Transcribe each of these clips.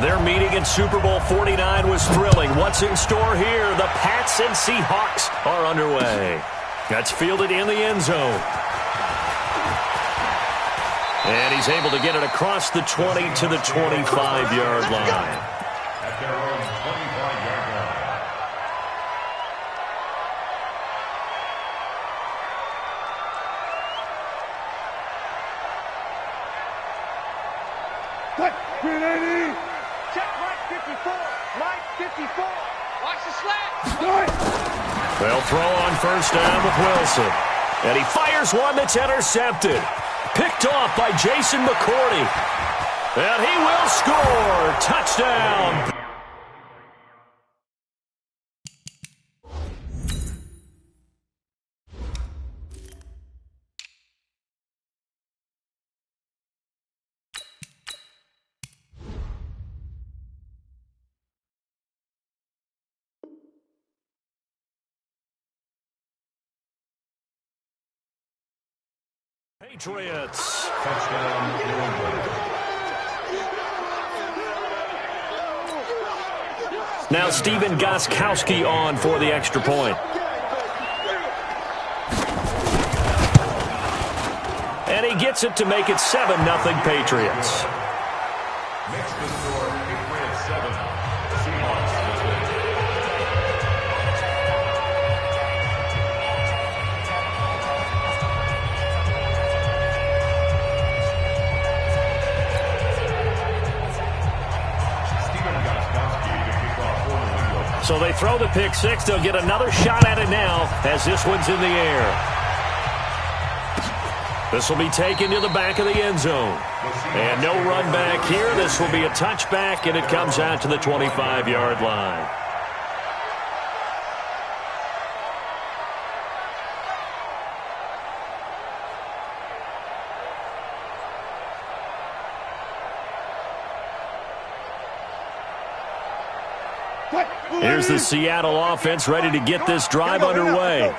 Their meeting in Super Bowl 49 was thrilling. What's in store here? The Pats and Seahawks are underway. That's fielded in the end zone. And he's able to get it across the 20 to the 25-yard line. At their own 25-yard line. Cut! 380! Check right 54. Right 54. Watch the slant. They'll throw on first down with Wilson. And he fires one that's intercepted. Picked off by Jason McCourty. And he will score. Touchdown. Patriots. Touchdown, New England. Now Steven Gostkowski on for the extra point. And he gets it to make it 7-0 Patriots. Makes the score Patriots 7, Seahawks 6. So they throw the pick six. They'll get another shot at it now as this one's in the air. This will be taken to the back of the end zone. And no run back here. This will be a touchback, and it comes out to the 25-yard line. Here's the Seattle offense ready to get this drive underway.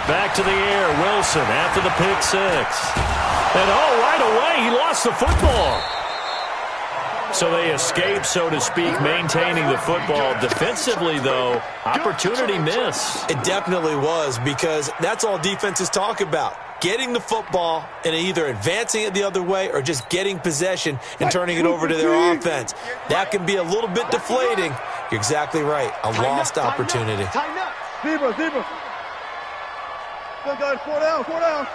Back to the air, Wilson after the pick six. And right away, he lost the football. So they escape, so to speak, maintaining the football. Defensively, though, opportunity miss. It definitely was, because that's all defenses talk about. Getting the football and either advancing it the other way or just getting possession and turning it over to their offense. That can be a little bit deflating. You're exactly right. A lost opportunity. Tighten up. Zebra, zebra. Go, guys, 4 down, 4 down.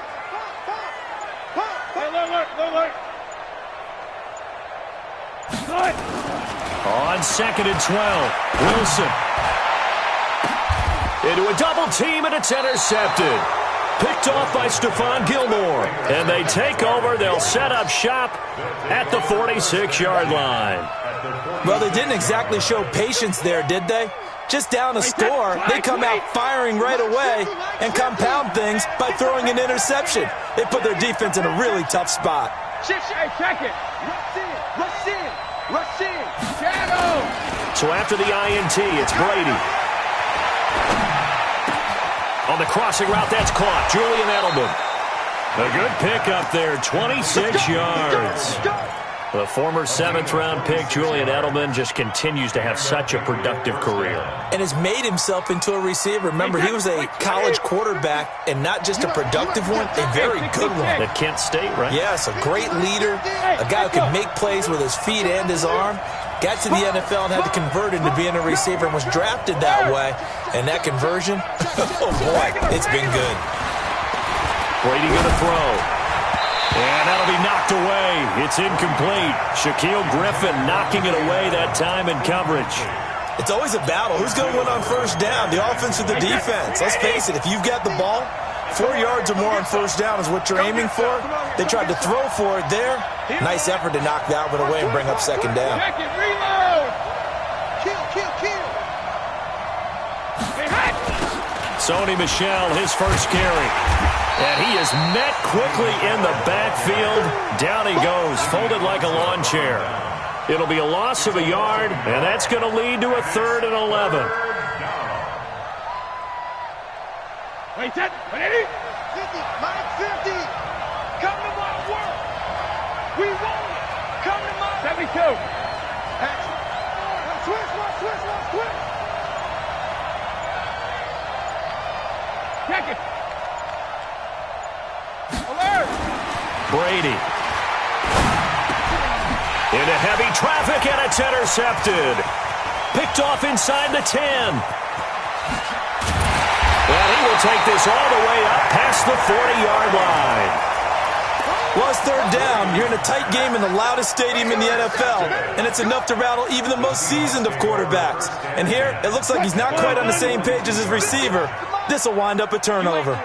Alert. On 2nd and 12, Wilson. Into a double team, and it's intercepted. Picked off by Stephon Gilmore. And they take over. They'll set up shop at the 46-yard line. Well, they didn't exactly show patience there, did they? Just down a score, they come out firing right away and compound things by throwing an interception. They put their defense in a really tough spot. Hey, check it. Rush in. Shadow. So after the INT, it's Brady. On the crossing route, that's caught. Julian Edelman. A good pickup there, 26 yards. The former 7th-round pick, Julian Edelman, just continues to have such a productive career. And has made himself into a receiver. Remember, he was a college quarterback, and not just a productive one, a very good one. At Kent State, right? Yes, a great leader, a guy who can make plays with his feet and his arm. Got to the NFL and had to convert into being a receiver and was drafted that way. And that conversion, oh boy, it's been good. Brady going to throw. And that'll be knocked away. It's incomplete. Shaquille Griffin knocking it away that time in coverage. It's always a battle. Who's going to win on first down, the offense or the defense? Let's face it, if you've got the ball, 4 yards or more on first down is what you're aiming for. They tried to throw for it there. Nice effort to knock that one away and bring up second down. Check it, reload. Kill. Sony Michel, his first carry. And he is met quickly in the backfield. Down he goes, folded like a lawn chair. It'll be a loss of a yard, and that's going to lead to a 3rd and 11. Wait, set. 180. Mike 50. Come to my work. We want it. Come to my 72. Action. Switch, switch. Check it. Alert. Brady. Into heavy traffic, and it's intercepted. Picked off inside the 10. And he will take this all the way up past the 40-yard line. Well, it's third down. You're in a tight game in the loudest stadium in the NFL, and it's enough to rattle even the most seasoned of quarterbacks. And here, it looks like he's not quite on the same page as his receiver. This will wind up a turnover.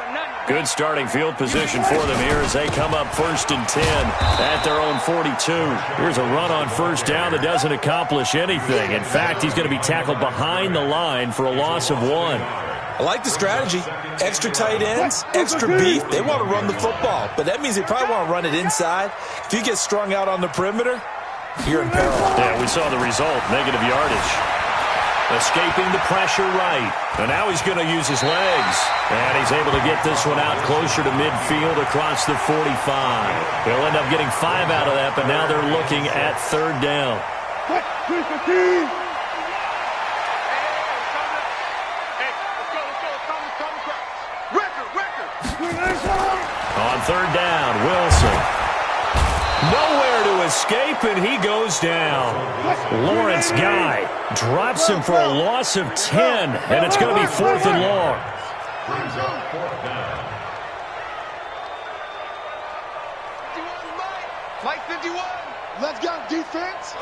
Good starting field position for them here as they come up 1st and 10 at their own 42. Here's a run on first down that doesn't accomplish anything. In fact, he's going to be tackled behind the line for a loss of 1. I like the strategy. Extra tight ends, extra beef. They want to run the football, but that means they probably want to run it inside. If you get strung out on the perimeter, you're in peril. Yeah, we saw the result, negative yardage. Escaping the pressure right. And now he's going to use his legs. And he's able to get this one out closer to midfield across the 45. They'll end up getting 5 out of that, but now they're looking at third down. On third down, Wilson. Nowhere to escape, and he goes down. Lawrence Guy drops him for a loss of 10, and it's going to be 4th and long. Brings up 4th down. Mike 51. Let's go, defense.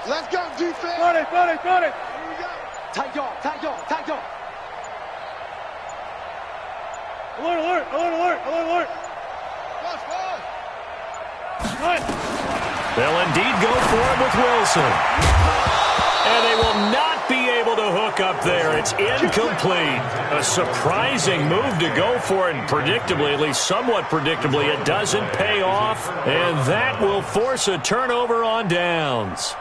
Let's go, defense. Got it. Here we go. Tight dog. Alert. They'll indeed go for it with Wilson. And they will not be able to hook up there. It's incomplete. A surprising move to go for it, and predictably, at least somewhat predictably, it doesn't pay off. And that will force a turnover on downs.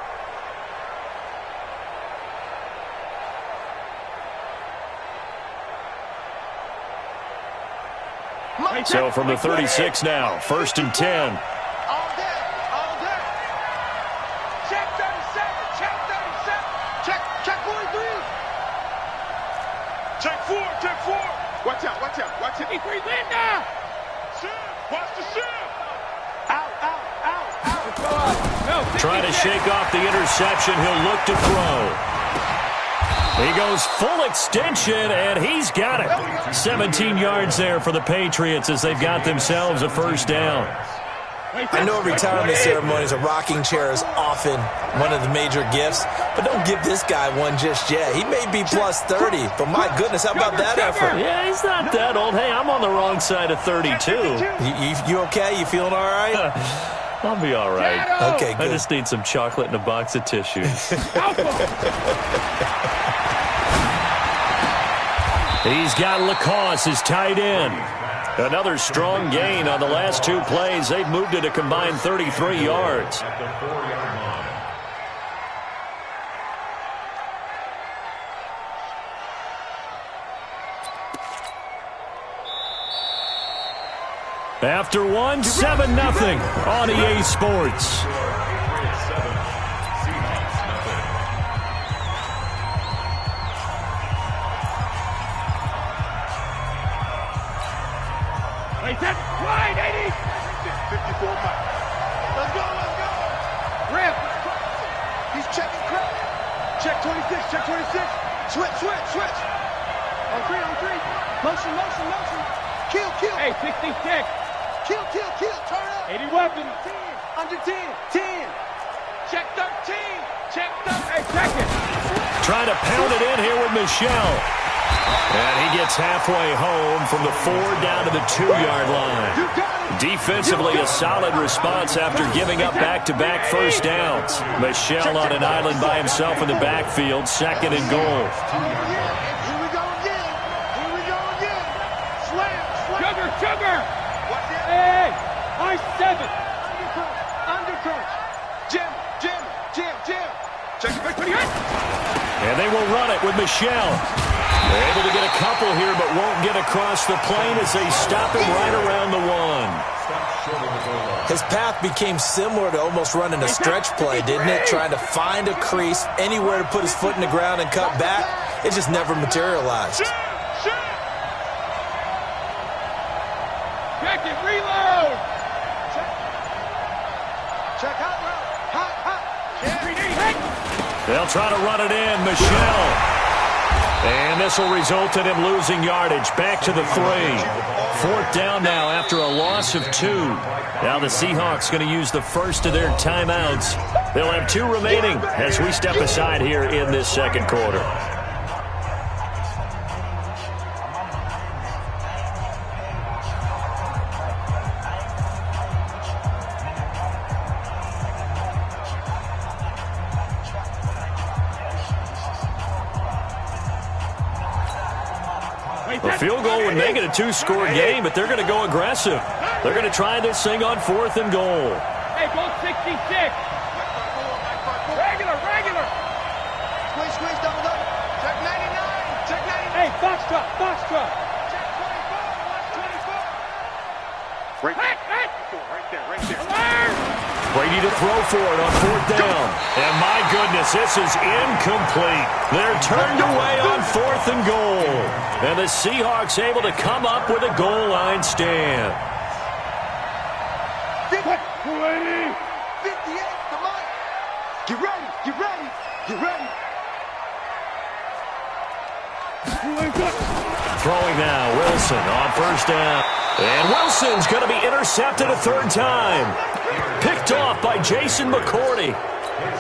So from the 36 now, 1st and 10. All day. Check 37. Check 43. Check 4. Watch out. He's in now. Watch the ship. Out. No, Trying to shake off the interception. He'll look to throw. He goes full extension, and he's got it. 17 yards there for the Patriots as they've got themselves a first down. I know retirement ceremonies, a rocking chair is often one of the major gifts, but don't give this guy one just yet. He may be plus 30, but my goodness, how about that effort? Yeah, he's not that old. Hey, I'm on the wrong side of 32. You okay? You feeling all right? I'll be all right. Okay, I good. just need some chocolate and a box of tissues. He's got Lacoste as tight end. Another strong gain on the last 2 plays. They've moved it a combined 33 yards. At the 4-yard line. After one, 7-0 on EA Sports. Patriots 7, Seahawks nothing. Wide, 80. 54 Mike. Let's go. Rip. He's checking crowd. Check 26. Switch. On three. Motion. Kill. Hey, 66. Kill. Turn up. 80 weapons. 10. Under 10. 10. Check 13. Hey, check it. Trying to pound it in here with Michelle. And he gets halfway home from the 4 down to the 2-yard line. Defensively, a solid response after giving up back-to-back first downs. Michelle on an island by himself in the backfield, 2nd and goal. Here we go again. Slam. Sugar. Watch it. Hey, I-7. Undercurrent. Jim. Check it. And they will run it with Michelle. They're able to get a couple here, but won't get across the plane as they stop him right around the 1. His path became similar to almost running a stretch play, didn't it? Trying to find a crease, anywhere to put his foot in the ground and cut back. It just never materialized. Check it, reload! Check hot route. Hot. They'll try to run it in. Michelle. And this will result in him losing yardage. Back to the 3. 4th down now after a loss of 2. Now the Seahawks going to use the first of their timeouts. They'll have 2 remaining as we step aside here in this second quarter. A field goal would make it a 2-score game, but they're going to go aggressive. They're going to try this thing on 4th and goal. Hey, go 66. Regular. Squeeze, double. Check 99. Check 99. Hey, foxtrot. Check 24. Watch 24. Right there. Brady to throw for it on 4th down. And my goodness, this is incomplete. They're turned away on 4th and goal. And the Seahawks able to come up with a goal line stand. 58, the mic. Get ready. Throwing now, Wilson on 1st down. And Wilson's going to be intercepted a 3rd time. Picked off by Jason McCourty.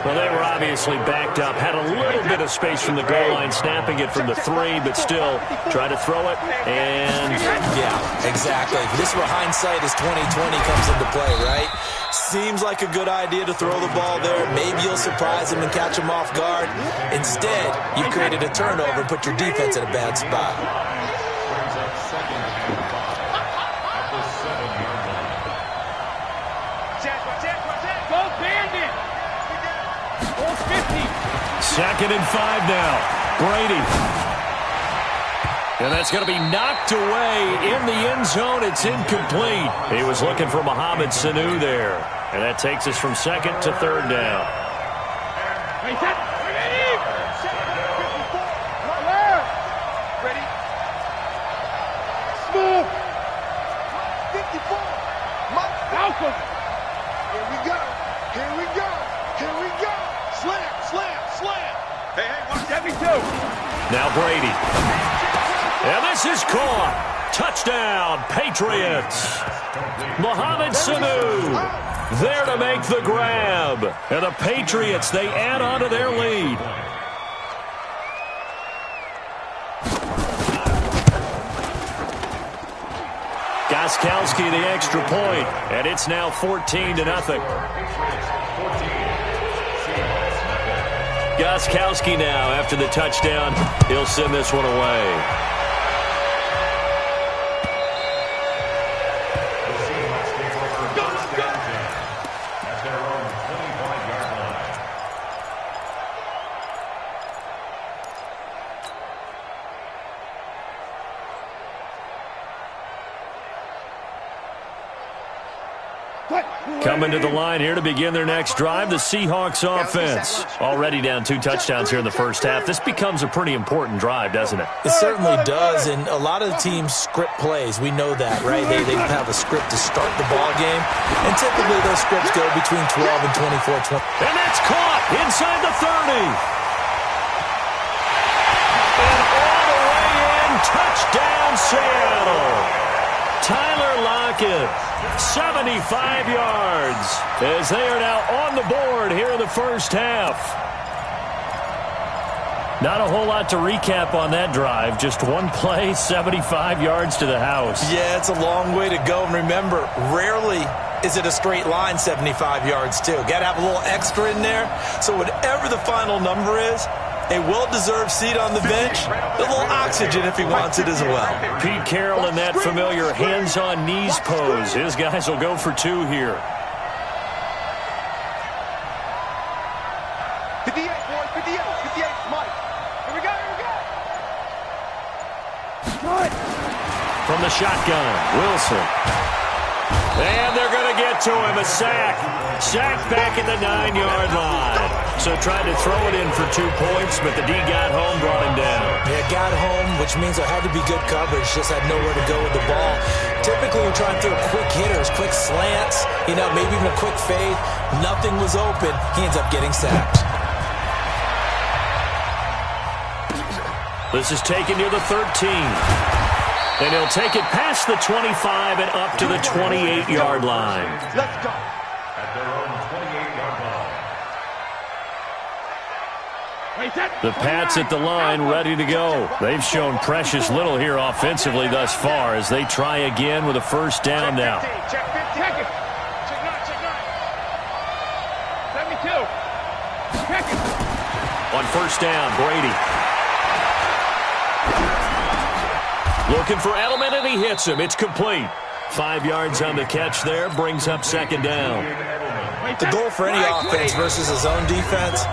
Well, they were obviously backed up. Had a little bit of space from the goal line, snapping it from the 3, but still try to throw it. And yeah, exactly. This is where hindsight is 20/20 comes into play, right? Seems like a good idea to throw the ball there. Maybe you'll surprise him and catch him off guard. Instead, you created a turnover and put your defense in a bad spot. Go Bandit. Go 50. 2nd and 5 now. Brady. And that's going to be knocked away in the end zone. It's incomplete. He was looking for Mohamed Sanu there. And that takes us from 2nd to 3rd down. Hey, set. Ready? 54. Ready? Smooth. 54. Malcolm. Here we go. Slam. Hey, watch 72. Now Brady. And this is caught. Touchdown, Patriots. Mohamed Sanu there to make the grab. And the Patriots, they add on to their lead. Gostkowski the extra point, and it's now 14-0. Gostkowski now, after the touchdown, he'll send this one away. Coming to the line here to begin their next drive, the Seahawks offense. Already down 2 touchdowns here in the first half. This becomes a pretty important drive, doesn't it? It certainly does, and a lot of the teams script plays. We know that, right? They have a script to start the ball game, and typically those scripts go between 12 and 24. And that's caught inside the 30. And all the way in, touchdown Seattle. Tyler Lockett, 75 yards, as they are now on the board here in the first half. Not a whole lot to recap on that drive. Just one play, 75 yards to the house. Yeah, it's a long way to go. And remember, rarely is it a straight line 75 yards, too. Got to have a little extra in there. So whatever the final number is, a well-deserved seat on the bench, a little oxygen if he wants it as well. Pete Carroll in that familiar hands-on knees pose. His guys will go for 2 here. 58, boys, 58, Mike. Here we go. from the shotgun. Wilson. And they're going to get to him. A sack. Sacked back at the 9-yard line. So tried to throw it in for 2 points, but the D got home, brought him down. Yeah, got home, which means there had to be good coverage. Just had nowhere to go with the ball. Typically, we're trying to throw quick hitters, quick slants, maybe even a quick fade. Nothing was open. He ends up getting sacked. This is taken near the 13. And he'll take it past the 25 and up to the 28-yard line. Let's go. At their own 28-yard line. The Pats at the line, ready to go. They've shown precious little here offensively thus far as they try again with a first down now. Check 50. Check it. Check 9. 72. Check it. On first down, Brady. Looking for Edelman, and he hits him. It's complete. 5 yards on the catch there. Brings up second down. The goal for any offense versus his own defense,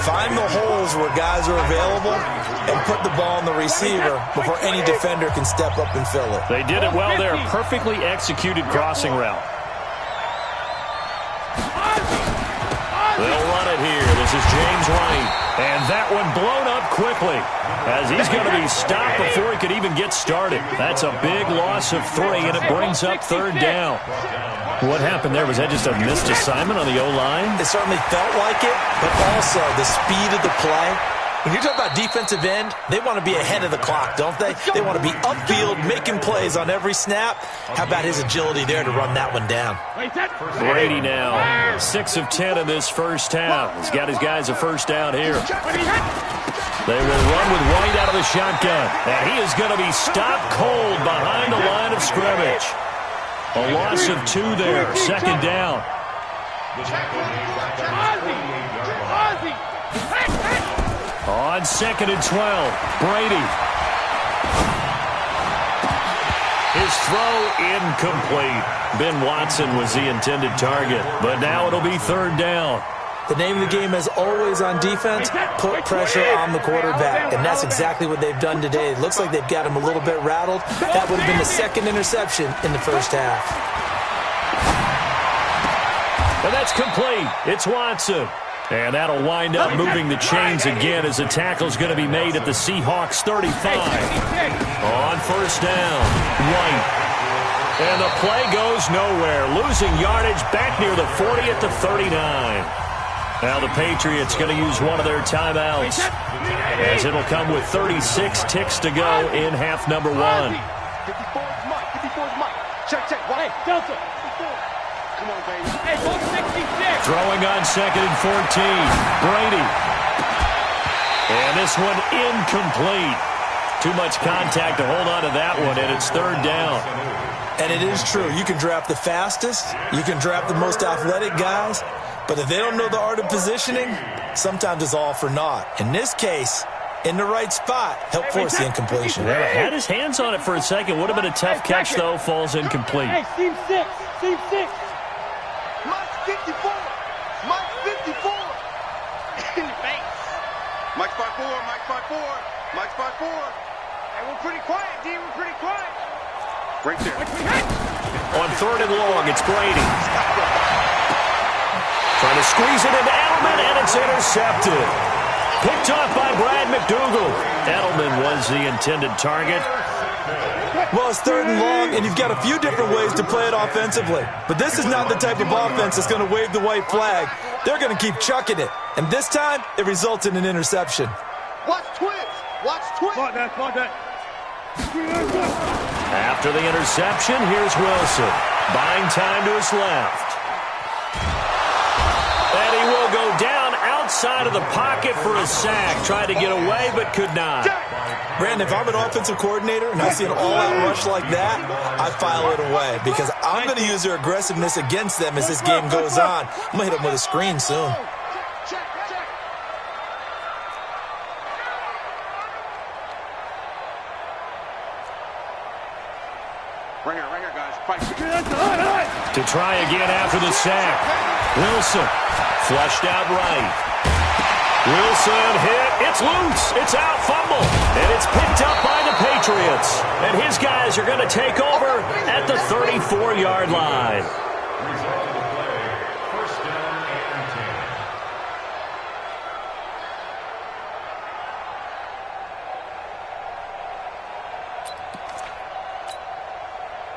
find the holes where guys are available and put the ball on the receiver before any defender can step up and fill it. They did it well there. Perfectly executed crossing route. They'll run it here. This is James White. And that one blown up quickly as he's going to be stopped before he could even get started. That's a big loss of 3, and it brings up third down. What happened there? Was that just a missed assignment on the O-line? It certainly felt like it, but also the speed of the play. When you talk about defensive end, they want to be ahead of the clock, don't they? They want to be upfield, making plays on every snap. How about his agility there to run that one down? Brady now, 6 of 10 in this first half. He's got his guys a first down here. They will run with White out of the shotgun. And he is going to be stopped cold behind the line of scrimmage. A loss of 2 there, second down. On second and 12, Brady. His throw incomplete. Ben Watson was the intended target, but now it'll be third down. The name of the game is always on defense, put pressure on the quarterback, and that's exactly what they've done today. It looks like they've got him a little bit rattled. That would have been the second interception in the first half. And that's complete. It's Watson. And that'll wind up moving the chains again as the tackle's going to be made at the Seahawks 35. On first down, White. And the play goes nowhere. Losing yardage back near the 40 at the 39. Now the Patriots going to use one of their timeouts as it'll come with 36 ticks to go in half number 1. 54's Mike. 54's Mike. Check. Hey, Delta. Come on, baby. Hey, 166. Throwing on second and 14. Brady. And this one incomplete. Too much contact to hold on to that one, and it's third down. And it is true. You can draft the fastest. You can draft the most athletic guys. But if they don't know the art of positioning, sometimes it's all for naught. In this case, in the right spot, help force the incompletion. Yeah, had his hands on it for a second. Would have been a tough catch, though. Falls incomplete. Hey, team 6. Team 6. Mike's 54. Mike's 54. In the face. Mike's 5'4. Mike's 5'4. Mike's 5'4. Hey, we're pretty quiet, D. We're pretty quiet. Right there. On third and long, it's Brady. Trying to squeeze it into Edelman, and it's intercepted. Picked off by Brad McDougal. Edelman was the intended target. Well, it's third and long, and you've got a few different ways to play it offensively. But this is not the type of offense that's going to wave the white flag. They're going to keep chucking it. And this time, it results in an interception. Watch twins. Watch twins. After the interception, here's Wilson. Buying time to his left. And he will go down outside of the pocket for a sack. Tried to get away, but could not. Brandon, if I'm an offensive coordinator and I see an all-out rush like that, I file it away because I'm going to use their aggressiveness against them as this game goes on. I'm going to hit them with a screen soon. Right here, guys. Fight. To try again after the sack. Wilson flushed out right. Wilson hit. It's loose. It's out, fumble. And it's picked up by the Patriots. And his guys are going to take over at the 34-yard line. Result of the play, first down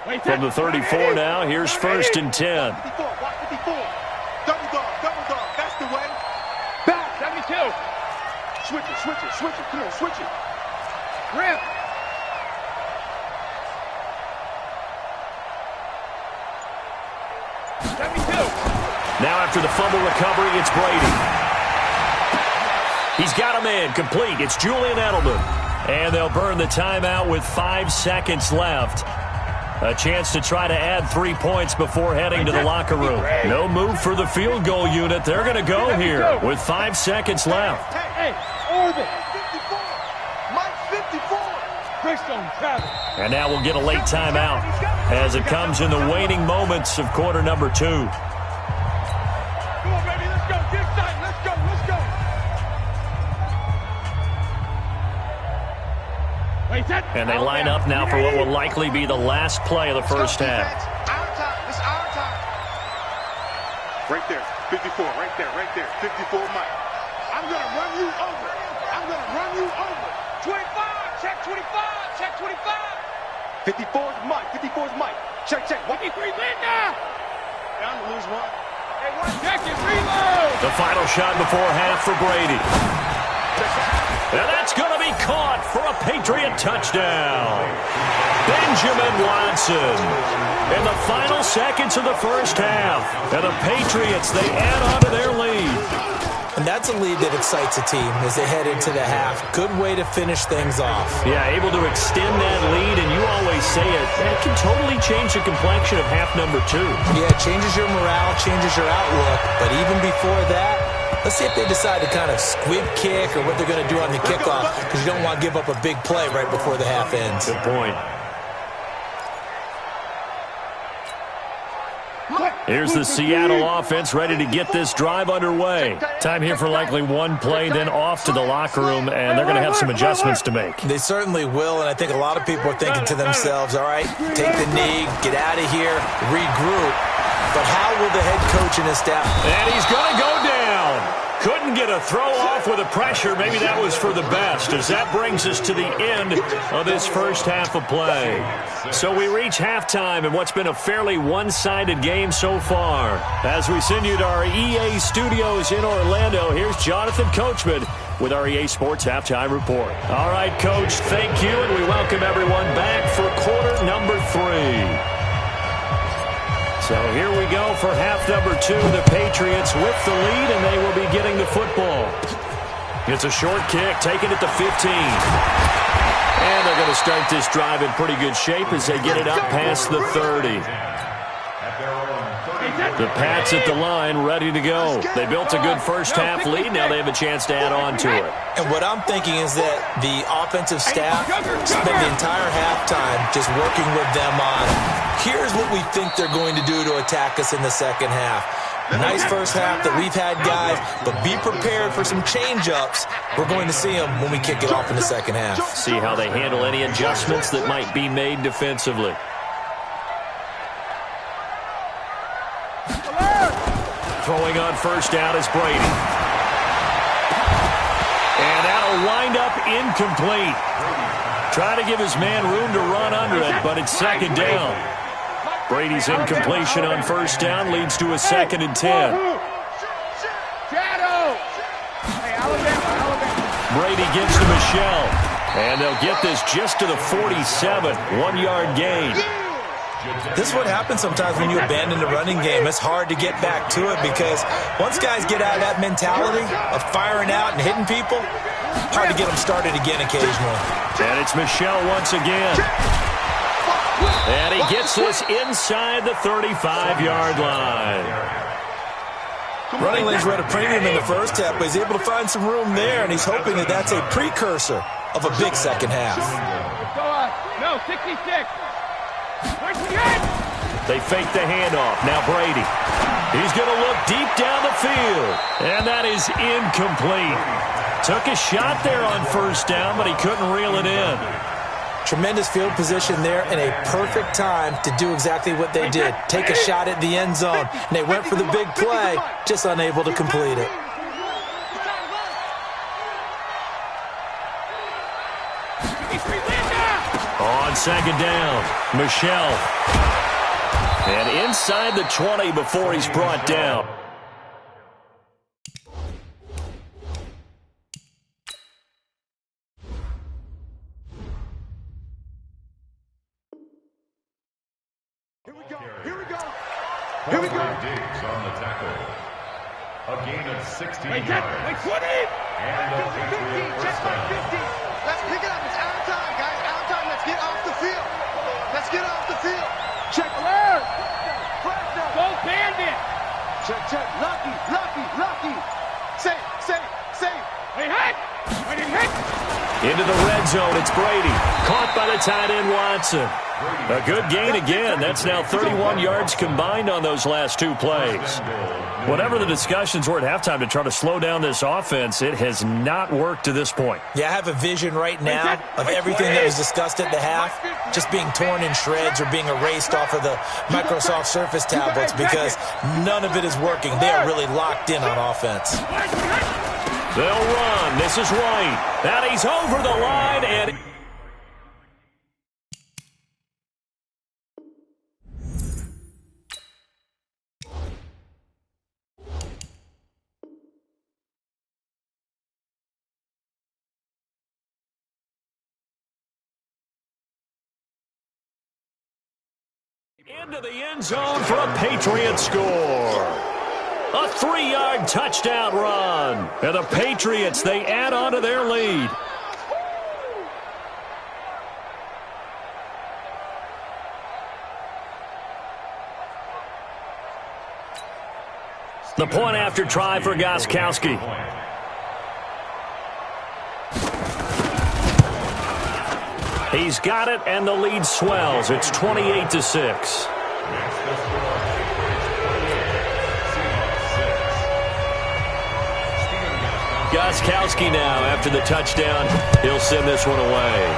and 10. From the 34 now, here's first and 10. Watch 54. Double dog. That's the way. Back, 72. Switch it. Come on, switch it. Rip. Now after the fumble recovery, it's Brady. He's got a man complete. It's Julian Edelman. And they'll burn the timeout with 5 seconds left. A chance to try to add 3 points before heading to the locker room. No move for the field goal unit. They're going to go here with 5 seconds left. Hey, Orbit. 54. Mike 54. Greystone, travel. And now we'll get a late timeout as it comes in the waning moments of quarter number 2. Come on, baby, let's go. Get excited. Let's go. And they line up now for what will likely be the last play of the first half. It's our time. Right there. 54. Right there. 54, Mike. I'm going to run you over. 25. Check 25. Check 25. 54 is Mike. Check. 53, Linda. Down to lose one. Hey, 1 second, reload. The final shot before half for Brady. And that's going to be caught for a Patriot touchdown. Benjamin Watson. In the final seconds of the first half. And the Patriots, they add on to their lead. And that's a lead that excites a team as they head into the half. Good way to finish things off. Yeah, able to extend that lead, and you always say it can totally change the complexion of half number 2. Yeah, it changes your morale, changes your outlook. But even before that, let's see if they decide to kind of squib kick or what they're going to do on the kickoff, because you don't want to give up a big play right before the half ends. Good point. Here's the Seattle offense ready to get this drive underway. Time here for likely one play, then off to the locker room, and they're going to have some adjustments to make. They certainly will, and I think a lot of people are thinking to themselves, all right, take the knee, get out of here, regroup. But how will the head coach and his staff? And he's going to go down. Couldn't get a throw off with the pressure. Maybe that was for the best, as that brings us to the end of this first half of play. So we reach halftime in what's been a fairly one-sided game so far. As we send you to our EA studios in Orlando, here's Jonathan Coachman with our EA Sports Halftime Report. All right, Coach, thank you, and we welcome everyone back for quarter number 3. So here we go for half number 2. The Patriots with the lead, and they will be getting the football. It's a short kick, taking it to 15. And they're going to start this drive in pretty good shape as they get it up past the 30. The Pats at the line, ready to go. They built a good first half lead. Now they have a chance to add on to it. And what I'm thinking is that the offensive staff spent the entire halftime just working with them on, here's what we think they're going to do to attack us in the second half. Nice first half that we've had, guys, but be prepared for some change-ups. We're going to see them when we kick it off in the second half. See how they handle any adjustments that might be made defensively. Throwing on first down is Brady. And that'll wind up incomplete. Try to give his man room to run under it, but it's second down. Brady's incompletion on first down leads to a 2nd and 10. Brady gives to Michelle. And they'll get this just to the 47. 1-yard gain. This is what happens sometimes when you abandon the running game. It's hard to get back to it because once guys get out of that mentality of firing out and hitting people, hard to get them started again occasionally. And it's Michelle once again. And he gets this inside the 35-yard line. Running lanes were at a premium in the first half, but he's able to find some room there, and he's hoping that that's a precursor of a big second half. No, 66. They fake the handoff. Now Brady. He's going to look deep down the field. And that is incomplete. Took a shot there on first down, but he couldn't reel it in. Tremendous field position there and a perfect time to do exactly what they did. Take a shot at the end zone. And they went for the big play, just unable to complete it. On second down, Michelle. And inside the 20 before he's brought down. Here we go. Diggs on the tackle. A gain of 16 yards. And a Patriot first down. Let's pick it up. It's out of time, guys. Out of time. Let's get off the field. Let's get off the field. Check alert. Go Bandit. Check. Lucky. Safe. Into the red zone, it's Brady. Caught by the tight end, Watson. A good gain again. That's now 31 yards combined on those last two plays. Whatever the discussions were at halftime to try to slow down this offense, it has not worked to this point. Yeah, I have a vision right now of everything that was discussed at the half just being torn in shreds or being erased off of the Microsoft Surface tablets because none of it is working. They are really locked in on offense. They'll run. This is White. And he's over the line and... into the end zone for a Patriot score. A 3-yard touchdown run. And the Patriots, they add on to their lead. The point after try for Gostkowski. He's got it, and the lead swells. It's 28-6. Gostkowski now, after the touchdown, he'll send this one away.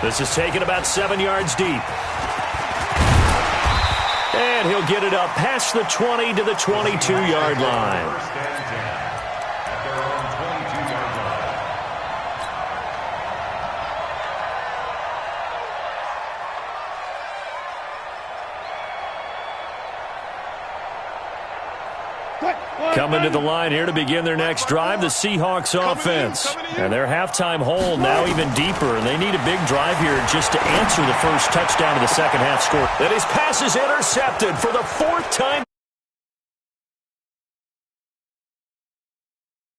This is taken about 7 yards deep. And he'll get it up past the 20 to the 22-yard line. Coming to the line here to begin their next drive, the Seahawks offense. And their halftime hole now even deeper, and they need a big drive here just to answer the first touchdown of the second half score. And his pass is intercepted for the 4th time.